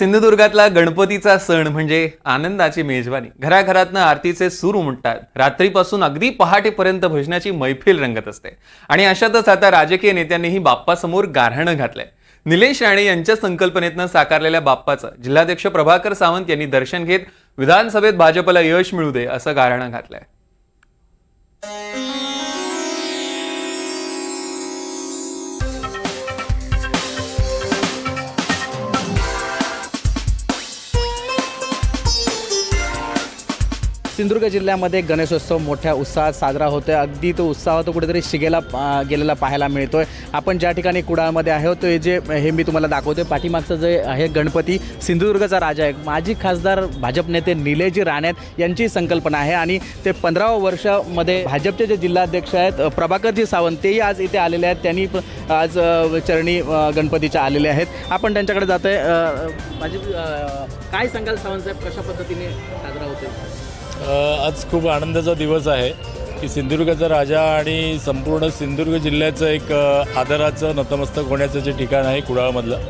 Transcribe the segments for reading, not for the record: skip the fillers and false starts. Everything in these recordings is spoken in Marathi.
सिंधुदुर्गातला गणपतीचा सण म्हणजे आनंदाची मेजवानी. घराघरातनं आरतीचे सूर उमटतात. रात्रीपासून अगदी पहाटेपर्यंत भजनाची मैफिल रंगत असते. आणि अशातच आता राजकीय नेत्यांनीही बाप्पासमोर गाऱ्हाणं घातलंय. निलेश राणे यांच्या संकल्पनेतनं साकारलेल्या बाप्पाचं जिल्हाध्यक्ष प्रभाकर सावंत यांनी दर्शन घेत विधानसभेत भाजपला यश मिळू दे असं गाऱ्हाणं घातलंय. सिंधुदुर्ग जिल्ह्यामध्ये गणेशोत्सव मोठ्या उत्साहात साजरा होतोय. अगदी तो उत्साह तो कुठेतरी शिगेला गेलेला पाहायला मिळतोय. आपण ज्या ठिकाणी कुडाळमध्ये आहोत तो हे मी तुम्हाला दाखवतोय. पाठीमागचं जे आहे गणपती सिंधुदुर्गचा राजा आहे. माजी खासदार भाजप नेते निलेशजी राणे यांची संकल्पना आहे आणि ते 15व्या वर्षामध्ये भाजपचे जे जिल्हाध्यक्ष आहेत प्रभाकरजी सावंत तेही आज इथे आलेले आहेत. त्यांनी आज चरणी गणपतीच्या आलेले आहेत. आपण त्यांच्याकडे जातोय. काय सांगाल सावंत साहेब, कशा पद्धतीने साजरा होतोय? आज खूप आनंदाचा दिवस आहे की सिंधुदुर्गाचा राजा आणि संपूर्ण सिंधुदुर्ग जिल्ह्याचं एक आदराचं नतमस्तक होण्याचं जे ठिकाण आहे कुडाळमधलं,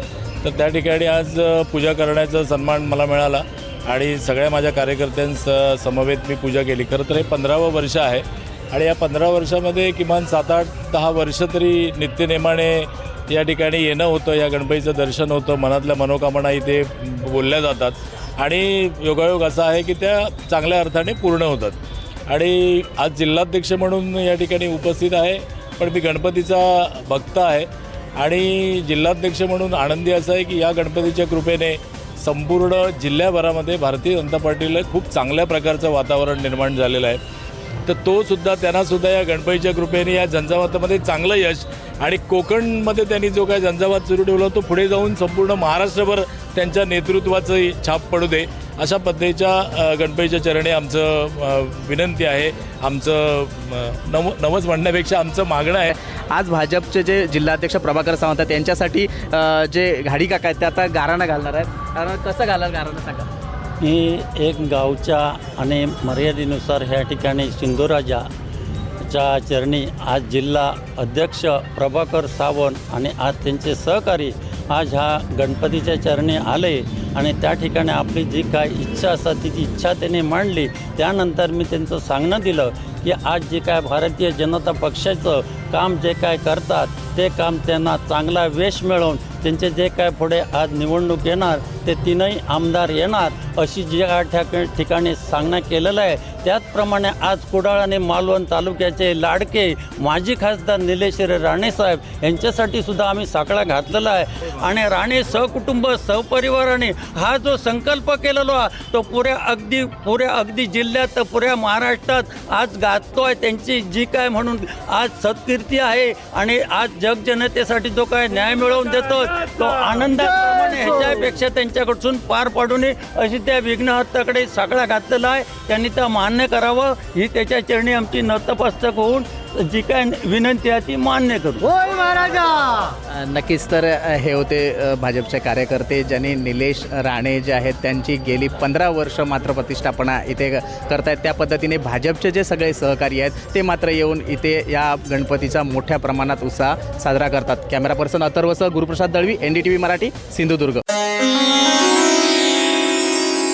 तर त्या ठिकाणी आज पूजा करण्याचा सन्मान मला मिळाला आणि सगळ्या माझ्या समवेत मी पूजा केली. खरं तर हे 15वं वर्ष आहे आणि या 15 वर्षामध्ये किमान 7-8-10 वर्ष तरी नित्यनेमाने या ठिकाणी येणं होतं. या गणपतीचं दर्शन होतं. मनातल्या मनोकामना इथे बोलल्या जातात आणि योगायोग असा आहे की त्या चांगल्या अर्थाने पूर्ण होतात. आणि आज जिल्हाध्यक्ष म्हणून या ठिकाणी उपस्थित आहे, पण मी गणपतीचा भक्त आहे आणि जिल्हाध्यक्ष म्हणून आनंदी असं आहे की या गणपतीच्या कृपेने संपूर्ण जिल्ह्याभरामध्ये भारतीय जनता पार्टीला खूप चांगल्या प्रकारचं वातावरण निर्माण झालेलं आहे. तर त्यांनासुद्धा या गणपतीच्या कृपेने या झंझावातामध्ये चांगलं यश आणि कोकणमध्ये त्यांनी जो काय झंझावात सुरू ठेवला तो पुढे जाऊन संपूर्ण महाराष्ट्रभर त्यांच्या नेतृत्वाचं छाप पडू दे अशा पद्धतीच्या गणपतीच्या चरणी आमचं विनंती आहे. आमचं नवस म्हणण्यापेक्षा आमचं मागणं आहे. आज भाजपचे जे जिल्हाध्यक्ष प्रभाकर सावंत आहेत यांच्यासाठी जे घाडी काका आहेत ते आता गाऱ्हाणं घालणार आहेत. कारण कसं घालाल गाऱ्हाणं सांगा? ही एक गावच्या आणि मर्यादेनुसार ह्या ठिकाणी सिंधुराजाच्या चरणी आज जिल्हा अध्यक्ष प्रभाकर सावंत आणि आज त्यांचे सहकारी आज ह्या गणपतीच्या चरणी आले आणि त्या ठिकाणी आपली जी काय इच्छा असतात ती इच्छा त्यांनी मांडली. त्यानंतर मी त्यांचं सांगणं दिलं की आज जे काय भारतीय जनता पक्षाचं काम जे काय करतात ते काम त्यांना चांगला यश मिळवून त्यांचे जे काय पुढे आज निवडणूक येणार ते 3ही आमदार येणार अशी ज्या ठिकाणी सांगणं केलेलं आहे. त्याचप्रमाणे आज कुडाळ आणि मालवण तालुक्याचे लाडके माजी खासदार निलेश राणेसाहेब यांच्यासाठी सुद्धा आम्ही साकडा घातलेला आहे आणि राणे सहकुटुंब सहपरिवाराने हा जो संकल्प केलेला तो पुऱ्या अगदी जिल्ह्यात पुऱ्या महाराष्ट्रात आज गाजतो आहे. त्यांची जी काय म्हणून आज सत्कीर्ती आहे आणि आज जगजनतेसाठी जो काय न्याय मिळवून देतो तो आनंदाप्रमाणे ह्याच्यापेक्षा त्यांच्याकडून पार पाडू नये अशी त्या विघ्नहर्त्याकडे साकडा घातलेला आहे. त्यांनी त्या मान्य करावं ही त्याच्या चरणी आमची नतमस्तक होऊन जी काय विनंती आहे ती मान्य करू. नक्कीच. तर हे होते भाजपचे कार्यकर्ते ज्यांनी निलेश राणे जे आहेत त्यांची गेली 15 वर्ष मात्र प्रतिष्ठापना इथे करतायत. त्या पद्धतीने भाजपचे जे सगळे सहकारी आहेत ते मात्र येऊन इथे या गणपतीचा मोठ्या प्रमाणात उत्साह साजरा करतात. कॅमेरा पर्सन अथर्वसह गुरुप्रसाद दळवी, NDTV मराठी, सिंधुदुर्ग.